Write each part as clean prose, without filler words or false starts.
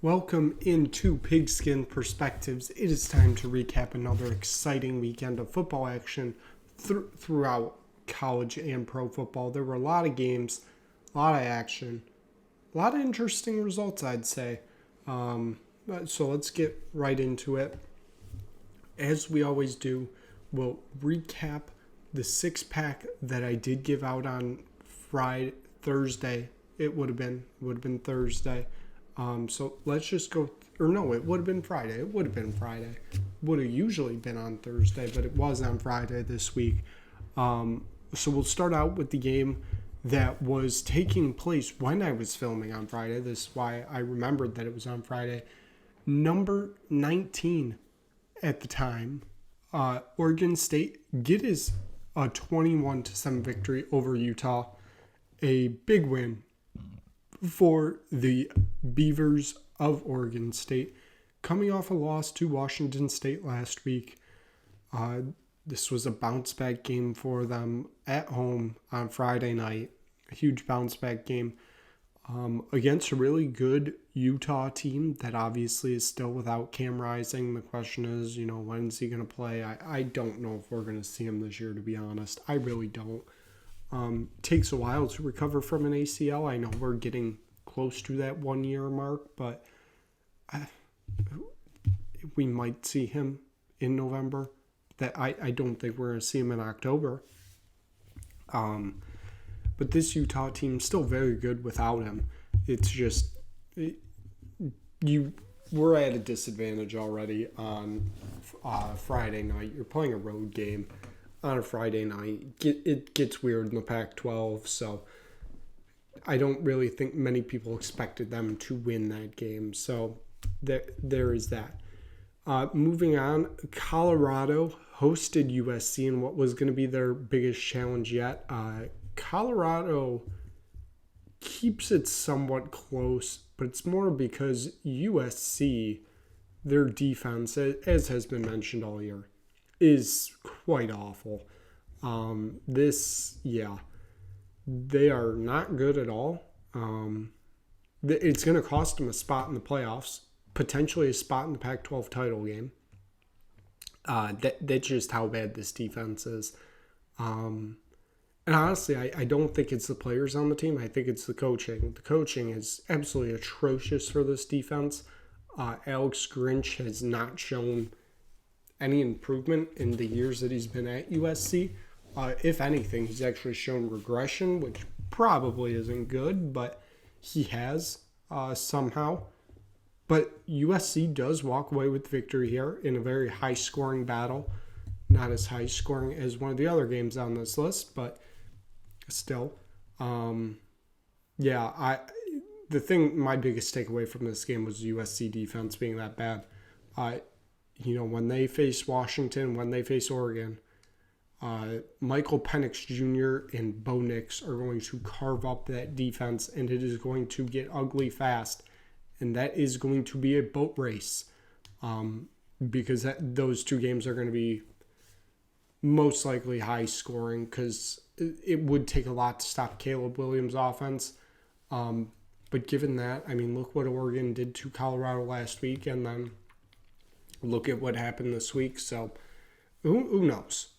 Welcome into Pigskin Perspectives. It is time to recap another exciting weekend of football action throughout college and pro football. There were a lot of games, a lot of action, a lot of interesting results, I'd say. So let's get right into it. As we always do, we'll recap the six-pack that I did give out on Thursday. It would have been Thursday. So let's just go, it would have been Friday. Would have usually been on Thursday, but it was on Friday this week. So we'll start out with the game that was taking place when I was filming on Friday. This is why I remembered that it was on Friday. Number 19 at the time, Oregon State gets a 21-7 victory over Utah. A big win for the Beavers of Oregon State, coming off a loss to Washington State last week. This was a bounce-back game for them at home on Friday night. A huge bounce-back game against a really good Utah team that obviously is still without Cam Rising. The question is, when is he going to play? I don't know if we're going to see him this year, to be honest. I really don't. Takes a while to recover from an ACL. I know we're getting close to that 1 year mark, but we might see him in November. That I don't think we're going to see him in October. But this Utah team is still very good without him. It's just we're at a disadvantage already on Friday night. You're playing a road game on a Friday night. It gets weird in the Pac-12, so I don't really think many people expected them to win that game. So there is that. Moving on, Colorado hosted USC in what was going to be their biggest challenge yet. Colorado keeps it somewhat close, but it's more because USC, their defense, as has been mentioned all year, is quite awful. They are not good at all. It's going to cost them a spot in the playoffs, potentially a spot in the Pac-12 title game. That's just how bad this defense is. And honestly, I don't think it's the players on the team. I think it's the coaching. The coaching is absolutely atrocious for this defense. Alex Grinch has not shown any improvement in the years that he's been at USC. If anything, he's actually shown regression, which probably isn't good, but he has somehow. But USC does walk away with victory here in a very high-scoring battle. Not as high-scoring as one of the other games on this list, but still. My biggest takeaway from this game was USC defense being that bad. When they face Washington, when they face Oregon, Michael Penix Jr. and Bo Nix are going to carve up that defense, and it is going to get ugly fast. And that is going to be a boat race because those two games are going to be most likely high scoring because it would take a lot to stop Caleb Williams' offense. But given that, look what Oregon did to Colorado last week, and then look at what happened this week. So who knows?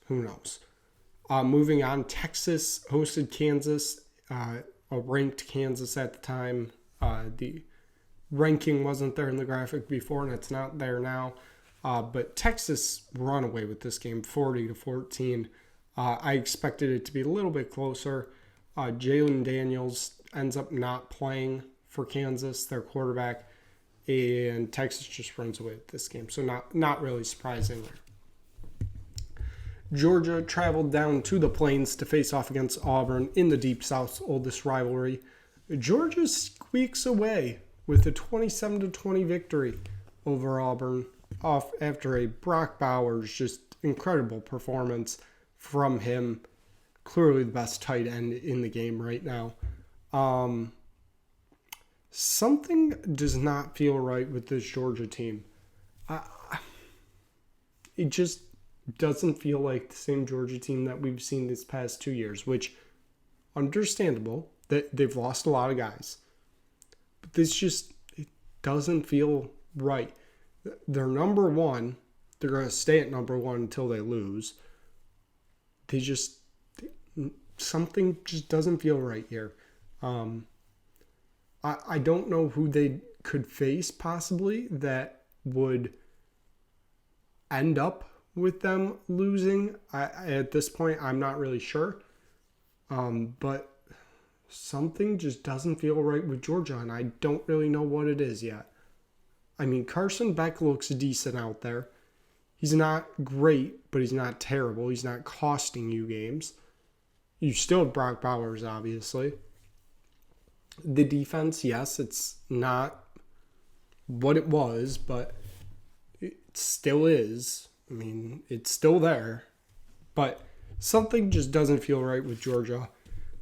Moving on, Texas hosted Kansas, a ranked Kansas at the time. The ranking wasn't there in the graphic before, and it's not there now. But Texas run away with this game, 40-14. I expected it to be a little bit closer. Jalen Daniels ends up not playing for Kansas, their quarterback, and Texas just runs away with this game. So not really surprising there. Georgia traveled down to the Plains to face off against Auburn in the Deep South's oldest rivalry. Georgia squeaks away with a 27-20 victory over Auburn off after a Brock Bowers just incredible performance from him. Clearly the best tight end in the game right now. Something does not feel right with this Georgia team. It just doesn't feel like the same Georgia team that we've seen this past 2 years, which understandable that they've lost a lot of guys. But this just doesn't feel right. They're number one. They're going to stay at number one until they lose. Something just doesn't feel right here. I don't know who they could face possibly that would end up with them losing. At this point, I'm not really sure. But something just doesn't feel right with Georgia, and I don't really know what it is yet. I mean, Carson Beck looks decent out there. He's not great, but he's not terrible. He's not costing you games. You still have Brock Bowers, obviously. The defense, yes, it's not what it was, but it still is. I mean, it's still there. But something just doesn't feel right with Georgia.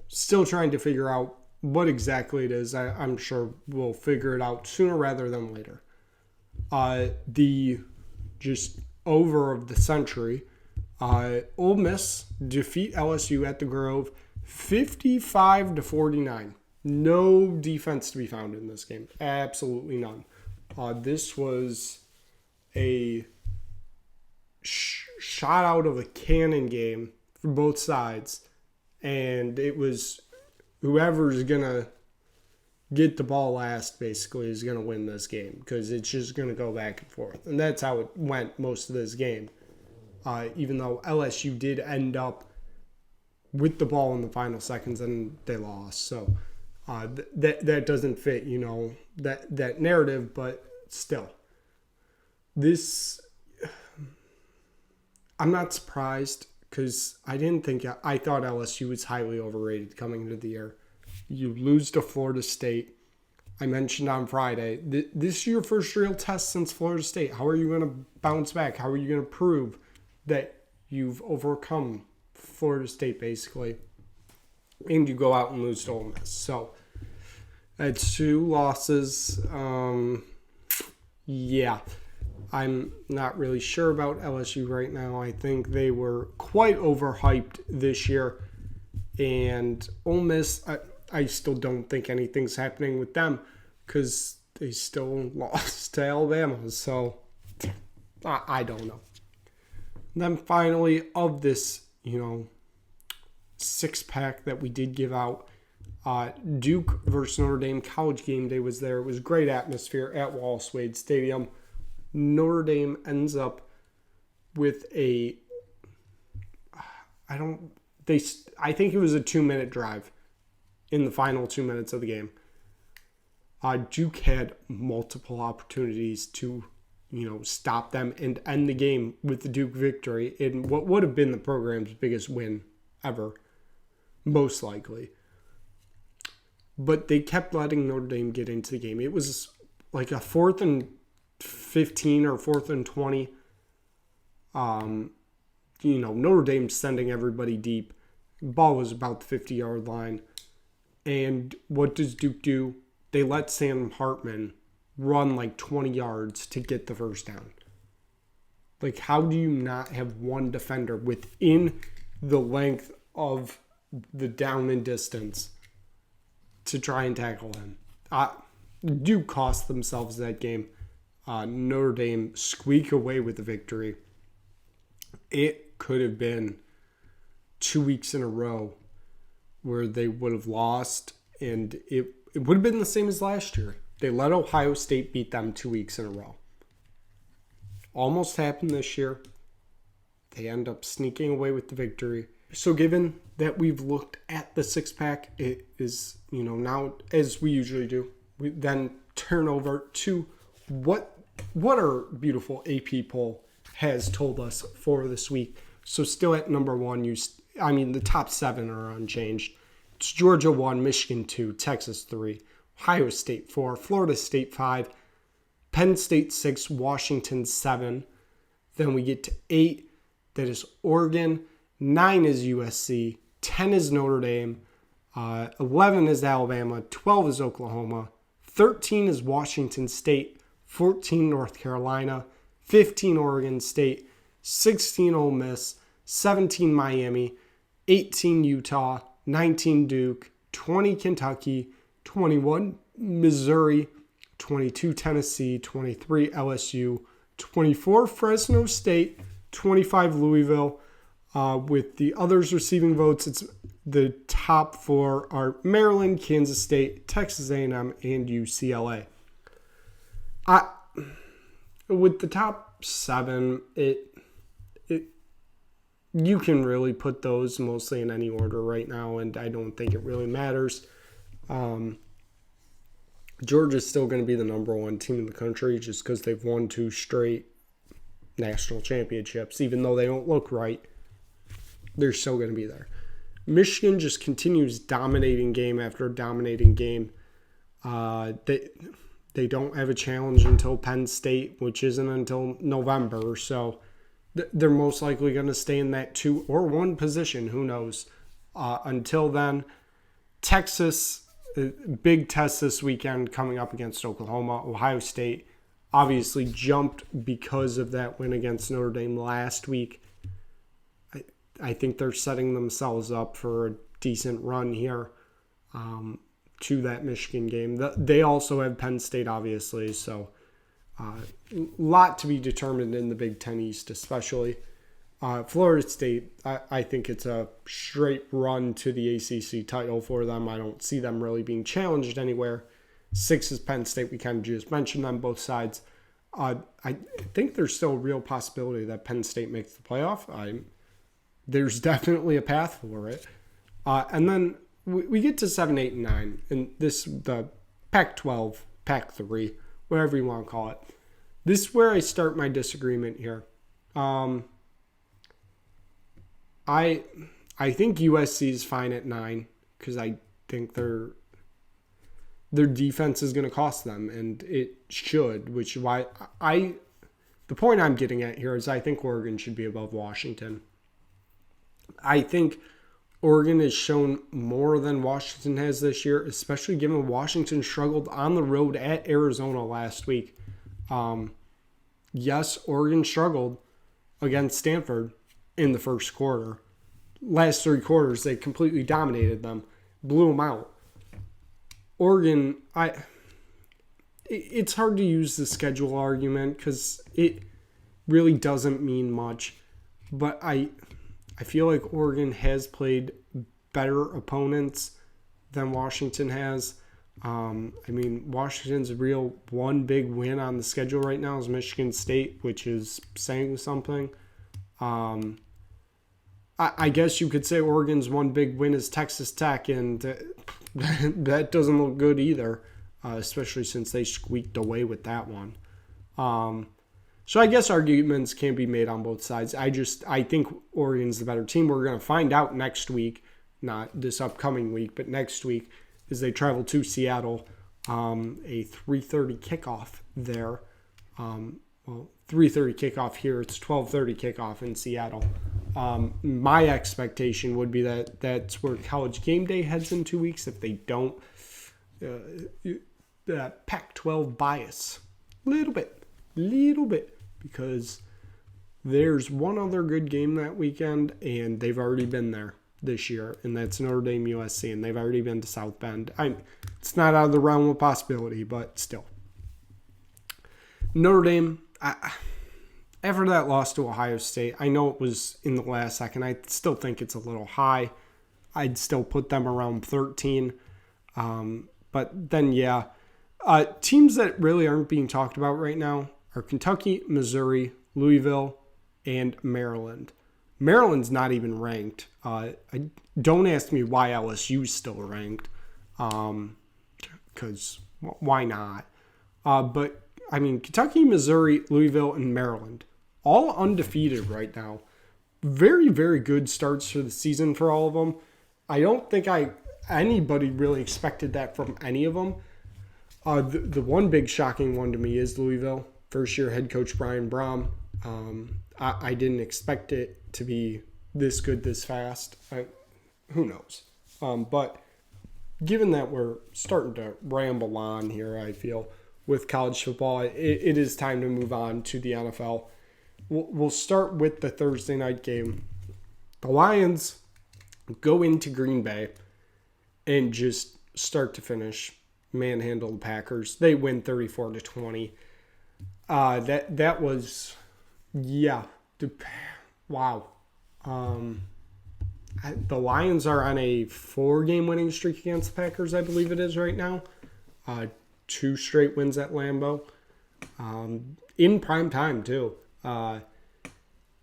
Still trying to figure out what exactly it is. I'm sure we'll figure it out sooner rather than later. The just over of the century, Ole Miss defeat LSU at the Grove 55-49. No defense to be found in this game. Absolutely none. This was a shot out of a cannon game for both sides. And it was whoever's going to get the ball last, basically, is going to win this game. Because it's just going to go back and forth. And that's how it went most of this game. Even though LSU did end up with the ball in the final seconds and they lost. So that doesn't fit, that narrative. But still, I'm not surprised. Because I thought LSU was highly overrated coming into the year. You lose to Florida State. I mentioned on Friday, this is your first real test since Florida State. How are you going to bounce back? How are you going to prove that you've overcome Florida State, basically? And you go out and lose to Ole Miss. So, it's 2 losses. Yeah. I'm not really sure about LSU right now. I think they were quite overhyped this year. And Ole Miss, I still don't think anything's happening with them because they still lost to Alabama. So, I don't know. And then finally, of this, 6-pack that we did give out, Duke versus Notre Dame college game day was there. It was great atmosphere at Wallace Wade Stadium. Notre Dame ends up with I think it was a 2-minute drive in the final 2 minutes of the game. Duke had multiple opportunities to, stop them and end the game with the Duke victory in what would have been the program's biggest win ever, most likely. But they kept letting Notre Dame get into the game. It was like a 4th and 15 or 4th and 20. Notre Dame sending everybody deep. Ball was about the 50-yard line. And what does Duke do? They let Sam Hartman run like 20 yards to get the first down. Like, how do you not have one defender within the length of the down and distance to try and tackle him? Duke cost themselves that game. Notre Dame squeak away with the victory. It could have been 2 weeks in a row where they would have lost, and it would have been the same as last year. They let Ohio State beat them 2 weeks in a row. Almost happened this year. They end up sneaking away with the victory. So given that we've looked at the 6-pack, it is, now, as we usually do, we then turn over to what our beautiful AP poll has told us for this week. So still at number 1, the top 7 are unchanged. It's Georgia 1, Michigan 2, Texas 3, Ohio State 4, Florida State 5, Penn State 6, Washington 7. Then we get to 8, that is Oregon. 9 is USC. 10 is Notre Dame. 11 is Alabama. 12 is Oklahoma. 13 is Washington State. 14 North Carolina. 15 Oregon State. 16 Ole Miss. 17 Miami. 18 Utah. 19 Duke. 20 Kentucky. 21 Missouri. 22 Tennessee, 23 LSU, 24 Fresno State, 25 Louisville. With the others receiving votes, it's the top 4 are Maryland, Kansas State, Texas A&M, and UCLA. With the top 7, you can really put those mostly in any order right now, and I don't think it really matters. Georgia's still going to be the number 1 team in the country just because they've won 2 straight national championships. Even though they don't look right, they're still going to be there. Michigan just continues dominating game after dominating game. They don't have a challenge until Penn State, which isn't until November, so they're most likely going to stay in that 2 or 1 position. Who knows? Until then, Texas, big test this weekend coming up against Oklahoma. Ohio State obviously jumped because of that win against Notre Dame last week. I think they're setting themselves up for a decent run here to that Michigan game. They also have Penn State, obviously, so a lot to be determined in the Big Ten East, especially. Florida State, I think it's a straight run to the ACC title for them. I don't see them really being challenged anywhere. 6 is Penn State. We kind of just mentioned them, both sides. I think there's still a real possibility that Penn State makes the playoff. There's definitely a path for it. And then we get to 7, 8, and 9. And the Pac-12, Pac-3, whatever you want to call it. This is where I start my disagreement here. I think USC is fine at 9 because I think their defense is going to cost them, and it should, which is why the point I'm getting at here is I think Oregon should be above Washington. I think Oregon has shown more than Washington has this year, especially given Washington struggled on the road at Arizona last week. Yes, Oregon struggled against Stanford in the first quarter. Last 3 quarters, they completely dominated them, blew them out. Oregon, it's hard to use the schedule argument because it really doesn't mean much. But I feel like Oregon has played better opponents than Washington has. Washington's real one big win on the schedule right now is Michigan State, which is saying something. I guess you could say Oregon's one big win is Texas Tech, and that doesn't look good either, especially since they squeaked away with that one. So I guess arguments can be made on both sides. I think Oregon's the better team. We're going to find out next week, not this upcoming week, but next week as they travel to Seattle, a 3:30 kickoff there. 3:30 kickoff here. It's 12:30 kickoff in Seattle. My expectation would be that that's where College Game Day heads in 2 weeks. If they don't, Pac-12 bias. Little bit. Because there's one other good game that weekend, and they've already been there this year, and that's Notre Dame USC, and they've already been to South Bend. It's not out of the realm of possibility, but still. Notre Dame, after that loss to Ohio State, I know it was in the last second. I still think it's a little high. I'd still put them around 13. But then, yeah. Teams that really aren't being talked about right now are Kentucky, Missouri, Louisville, and Maryland. Maryland's not even ranked. Don't ask me why LSU's still ranked, because why not? But, Kentucky, Missouri, Louisville, and Maryland, all undefeated right now. Very, very good starts for the season for all of them. I don't think anybody really expected that from any of them. The one big shocking one to me is Louisville. First-year head coach Brian Brom. I didn't expect it to be this good this fast. Who knows? But given that we're starting to ramble on here, I feel, with college football, it is time to move on to the NFL. We'll start with the Thursday night game. The Lions go into Green Bay and just start to finish manhandled Packers. They win 34-20. That was, yeah. Wow. The Lions are on a 4-game winning streak against the Packers, I believe it is right now. 2 straight wins at Lambeau. In prime time, too. I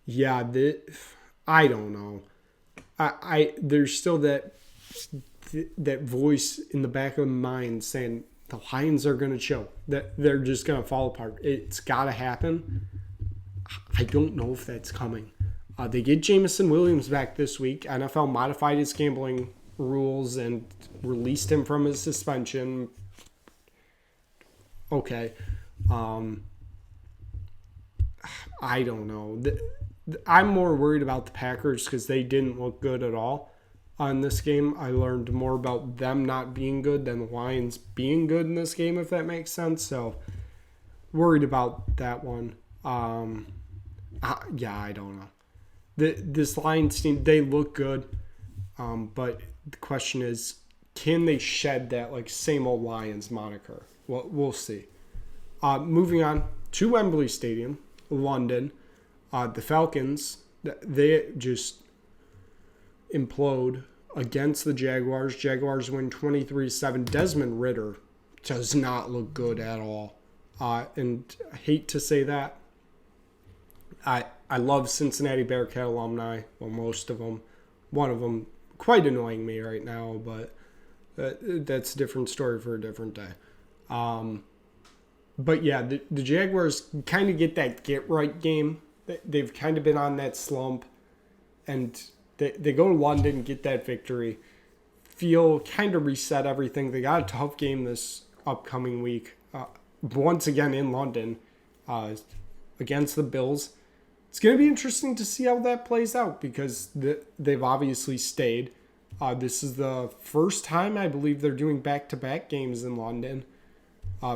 don't know. There's still that voice in the back of my mind saying the Lions are going to choke. That they're just going to fall apart. It's got to happen. I don't know if that's coming. They get Jameson Williams back this week. NFL modified his gambling rules and released him from his suspension. Okay. I don't know. I'm more worried about the Packers because they didn't look good at all on this game. I learned more about them not being good than the Lions being good in this game, if that makes sense. So, worried about that one. I don't know. This Lions team, they look good, but the question is, can they shed that like same old Lions moniker? Well, we'll see. Moving on to Wembley Stadium, London, the Falcons, they just implode against the Jaguars. Jaguars win 23-7. Desmond Ridder does not look good at all, and I hate to say that. I love Cincinnati Bearcat alumni. Well, most of them. One of them quite annoying me right now, but that's a different story for a different day. But yeah, the Jaguars kind of get that get-right game. They've kind of been on that slump, and they go to London, get that victory, feel kind of reset everything. They got a tough game this upcoming week, once again in London, against the Bills. It's going to be interesting to see how that plays out because they've obviously stayed. This is the first time I believe they're doing back-to-back games in London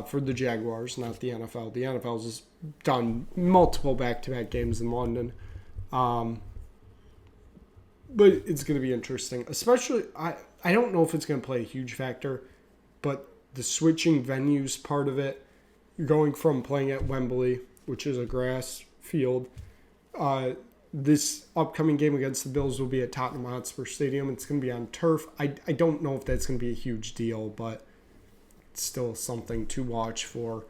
for the Jaguars, not the NFL. The NFL's just done multiple back-to-back games in London. But it's going to be interesting. Especially, I don't know if it's going to play a huge factor, but the switching venues part of it, going from playing at Wembley, which is a grass field, this upcoming game against the Bills will be at Tottenham Hotspur Stadium. It's going to be on turf. I don't know if that's going to be a huge deal, but it's still something to watch for.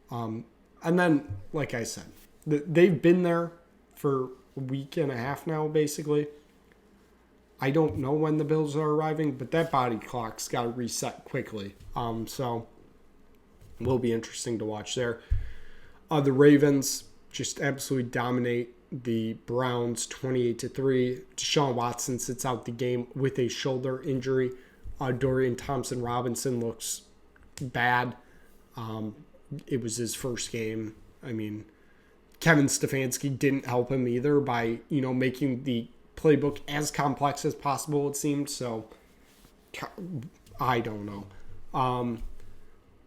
And then, like I said, they've been there for a week and a half now, basically. I don't know when the Bills are arriving, but that body clock's got to reset quickly. So it will be interesting to watch there. The Ravens just absolutely dominate the Browns 28-3. Deshaun Watson sits out the game with a shoulder injury. Dorian Thompson-Robinson looks bad. It was his first game. I mean, Kevin Stefanski didn't help him either by, making the playbook as complex as possible, it seemed. So, I don't know.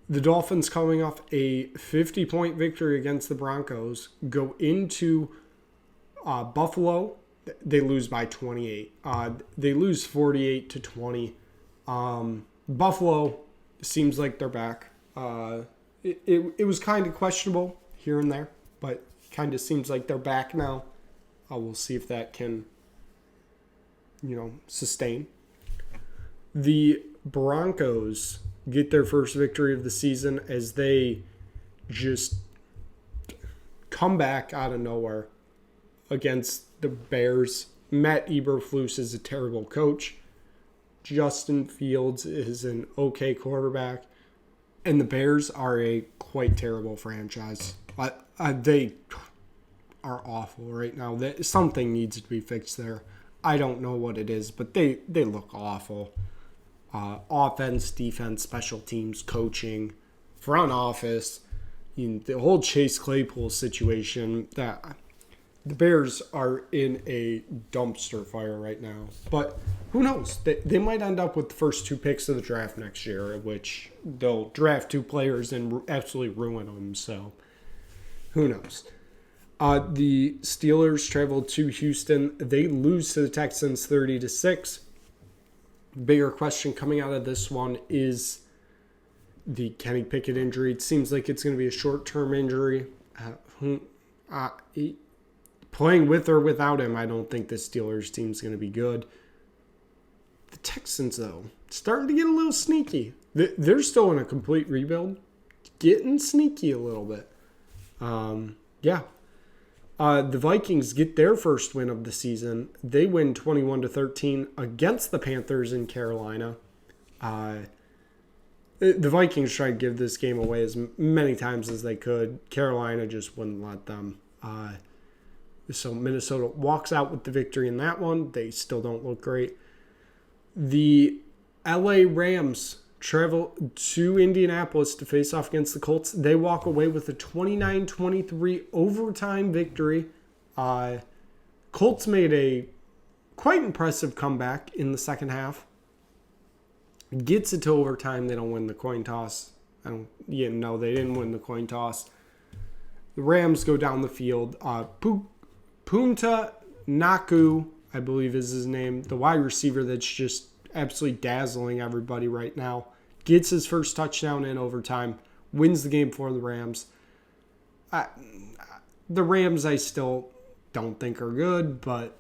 The Dolphins, coming off a 50-point victory against the Broncos, go into Buffalo. They lose by 28. They lose 48-20. Buffalo seems like they're back. It was kind of questionable here and there, but kind of seems like they're back now. We'll see if that can, sustain. The Broncos get their first victory of the season as they just come back out of nowhere against the Bears. Matt Eberflus is a terrible coach. Justin Fields is an okay quarterback. And the Bears are a quite terrible franchise. They are awful right now. Something needs to be fixed there. I don't know what it is, but they look awful. Offense, defense, special teams, coaching, front office, the whole Chase Claypool situation. That the Bears are in a dumpster fire right now. But who knows? They might end up with the first 2 picks of the draft next year, which they'll draft 2 players and absolutely ruin them. So who knows? The Steelers travel to Houston. They lose to the Texans 30-6. Bigger question coming out of this one is the Kenny Pickett injury. It seems like it's going to be a short-term injury. Playing with or without him, I don't think the Steelers team is going to be good. The Texans, though, starting to get a little sneaky. They're still in a complete rebuild. Getting sneaky a little bit. The Vikings get their first win of the season. They win 21-13 against the Panthers in Carolina. The Vikings tried to give this game away as many times as they could. Carolina just wouldn't let them. So Minnesota walks out with the victory in that one. They still don't look great. The LA Rams travel to Indianapolis to face off against the Colts. They walk away with a 29-23 overtime victory. Colts made a quite impressive comeback in the second half. Gets it to overtime. They don't win the coin toss. They didn't win the coin toss. The Rams go down the field. Punta Naku, I believe is his name, the wide receiver that's just absolutely dazzling everybody right now, gets his first touchdown in overtime, wins the game for the Rams. The Rams I still don't think are good, but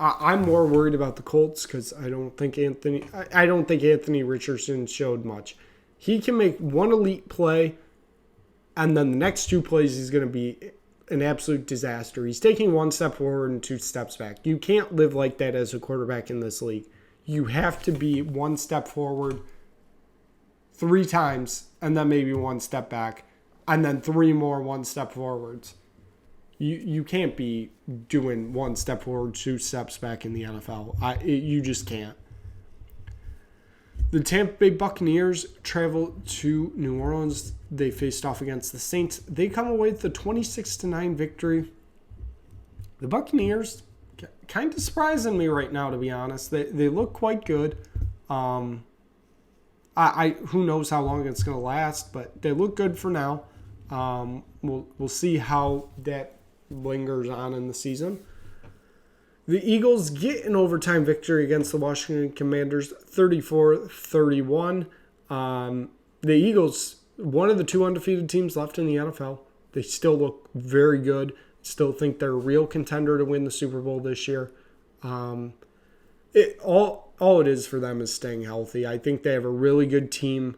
I'm more worried about the Colts because I don't think Anthony Richardson showed much. He can make one elite play, and then the next two plays he's going to be an absolute disaster. He's taking one step forward and two steps back. You can't live like that as a quarterback in this league. You have to be one step forward 3 times and then maybe one step back and then 3 more one step forwards. You can't be doing one step forward, 2 steps back in the NFL. You just can't. The Tampa Bay Buccaneers travel to New Orleans. They faced off against the Saints. They come away with a 26-9 victory. The Buccaneers kind of surprising me right now, to be honest. They look quite good. Who knows how long it's going to last, but they look good for now. We'll see how that lingers on in the season. The Eagles get an overtime victory against the Washington Commanders, 34-31. The Eagles, one of the 2 undefeated teams left in the NFL. They still look very good. Still think they're a real contender to win the Super Bowl this year. All it is for them is staying healthy. I think they have a really good team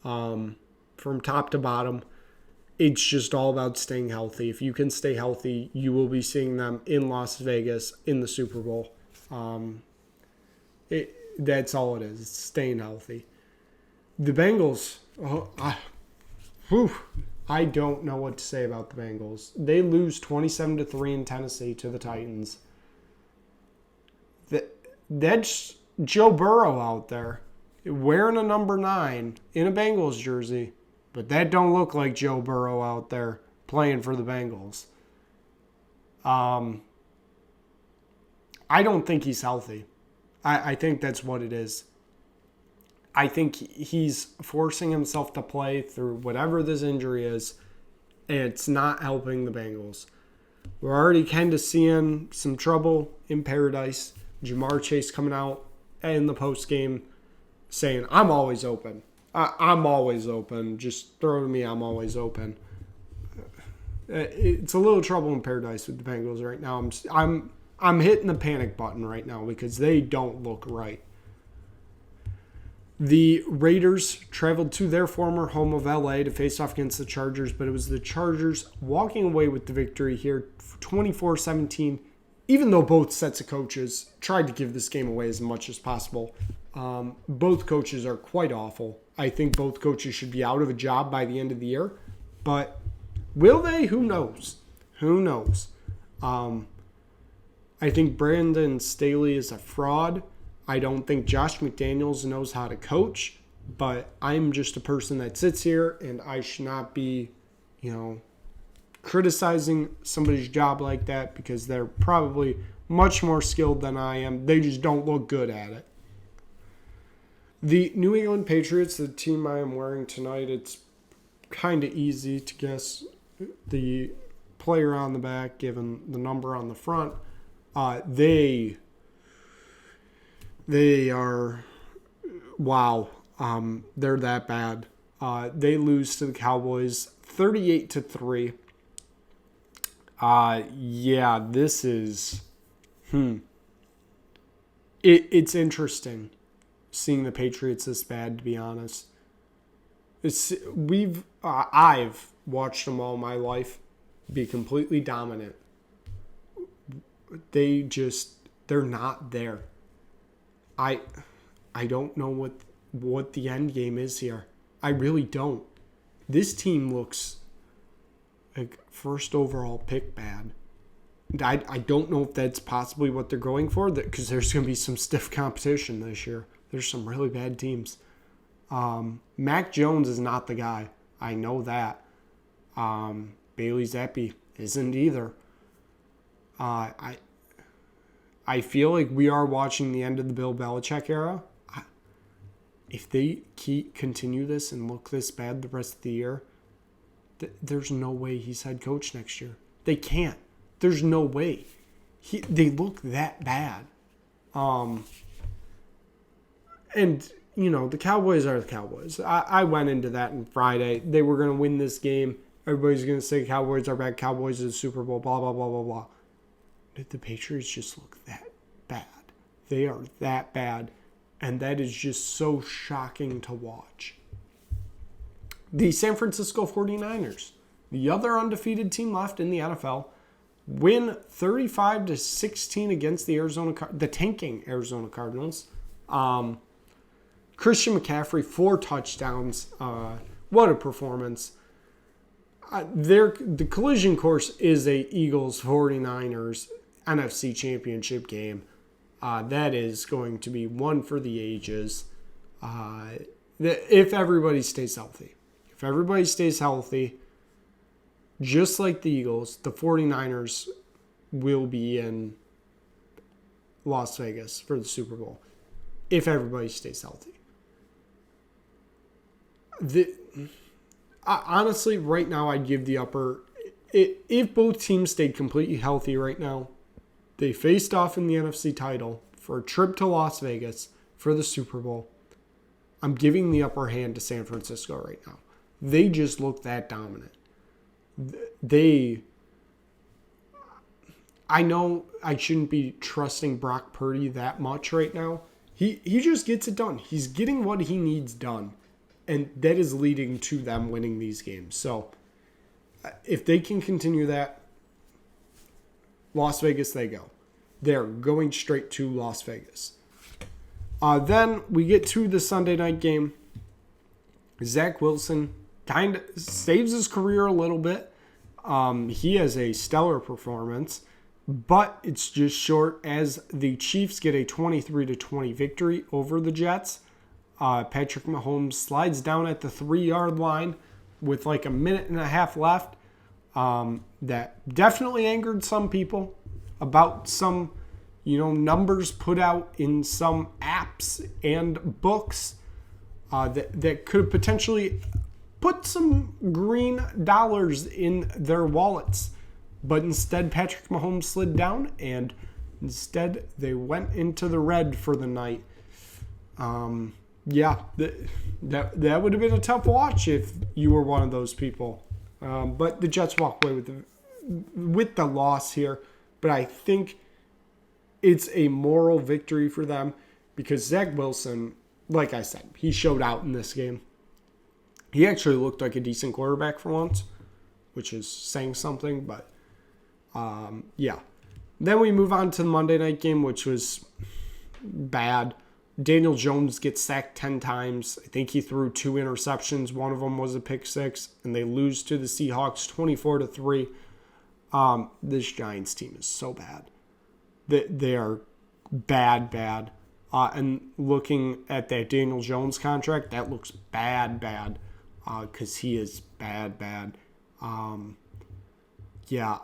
from top to bottom. It's just all about staying healthy. If you can stay healthy, you will be seeing them in Las Vegas in the Super Bowl. That's all it is. It's staying healthy. The Bengals, I don't know what to say about the Bengals. They lose 27-3 in Tennessee to the Titans. That's Joe Burrow out there wearing a number 9 in a Bengals jersey. But that don't look like Joe Burrow out there playing for the Bengals. I don't think he's healthy. I think that's what it is. I think he's forcing himself to play through whatever this injury is, and it's not helping the Bengals. We're already kind of seeing some trouble in paradise. Jamar Chase coming out in the postgame saying, I'm always open. I'm always open. Just throw to me. I'm always open. It's a little trouble in paradise with the Bengals right now. I'm hitting the panic button right now because they don't look right. The Raiders traveled to their former home of LA to face off against the Chargers, but it was the Chargers walking away with the victory here, 24-17. Even though both sets of coaches tried to give this game away as much as possible, both coaches are quite awful. I think both coaches should be out of a job by the end of the year. But will they? Who knows? Who knows? I think Brandon Staley is a fraud. I don't think Josh McDaniels knows how to coach. But I'm just a person that sits here, and I should not be, criticizing somebody's job like that because they're probably much more skilled than I am. They just don't look good at it. The New England Patriots, the team I am wearing tonight, it's kind of easy to guess the player on the back given the number on the front. They are, wow, they're that bad. They lose to the Cowboys 38-3. Yeah, this is it's interesting seeing the Patriots this bad, to be honest. I've watched them all my life be completely dominant. They're not there. I don't know what the end game is here. I really don't. This team looks like first overall pick bad. I don't know if that's possibly what they're going for, because there's going to be some stiff competition this year. There's some really bad teams. Mac Jones is not the guy. I know that. Bailey Zappi isn't either. I feel like we are watching the end of the Bill Belichick era. If they continue this and look this bad the rest of the year, there's no way he's head coach next year. They can't. There's no way. They look that bad. And, the Cowboys are the Cowboys. I went into that on Friday. They were going to win this game. Everybody's going to say Cowboys are bad. Cowboys are the Super Bowl, blah, blah, blah, blah, blah. The Patriots just look that bad. They are that bad. And that is just so shocking to watch. The San Francisco 49ers, the other undefeated team left in the NFL, win 35-16 against the tanking Arizona Cardinals. Christian McCaffrey, 4 touchdowns. What a performance. The collision course is a Eagles 49ers NFC Championship game. That is going to be one for the ages. If everybody stays healthy. If everybody stays healthy, just like the Eagles, the 49ers will be in Las Vegas for the Super Bowl. If everybody stays healthy. Honestly, right now, I'd give the upper. If both teams stayed completely healthy right now, they faced off in the NFC title for a trip to Las Vegas for the Super Bowl. I'm giving the upper hand to San Francisco right now. They just look that dominant. I know I shouldn't be trusting Brock Purdy that much right now. He just gets it done. He's getting what he needs done. And that is leading to them winning these games. So if they can continue that, Las Vegas they go. They're going straight to Las Vegas. Then we get to the Sunday night game. Zach Wilson kind of saves his career a little bit. He has a stellar performance, but it's just short as the Chiefs get a 23-20 victory over the Jets. Patrick Mahomes slides down at the 3-yard line with like a minute and a half left. That definitely angered some people about some, numbers put out in some apps and books that could potentially put some green dollars in their wallets. But instead, Patrick Mahomes slid down, and instead they went into the red for the night. Yeah, that would have been a tough watch if you were one of those people. But the Jets walk away with the loss here. But I think it's a moral victory for them because Zach Wilson, like I said, he showed out in this game. He actually looked like a decent quarterback for once, which is saying something. But, yeah. Then we move on to the Monday night game, which was bad. Daniel Jones gets sacked 10 times. I think he threw 2 interceptions. One of them was a pick six, and they lose to the Seahawks 24-3. This Giants team is so bad. They are bad. And looking at that Daniel Jones contract, that looks bad. Because he is bad. Yeah,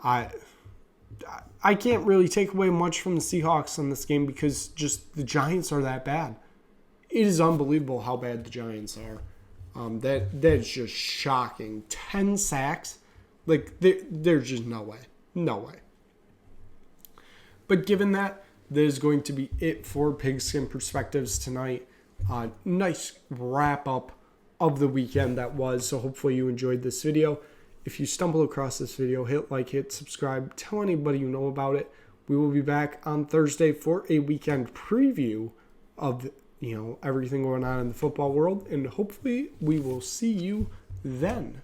I can't really take away much from the Seahawks in this game because just the Giants are that bad. It is unbelievable how bad the Giants are. That is just shocking. 10 sacks. Like, there's just no way. No way. But given that is going to be it for Pigskin Perspectives tonight. Nice wrap-up of the weekend that was. So hopefully you enjoyed this video. If you stumble across this video, hit like, hit subscribe, tell anybody you know about it. We will be back on Thursday for a weekend preview of everything going on in the football world, and hopefully we will see you then.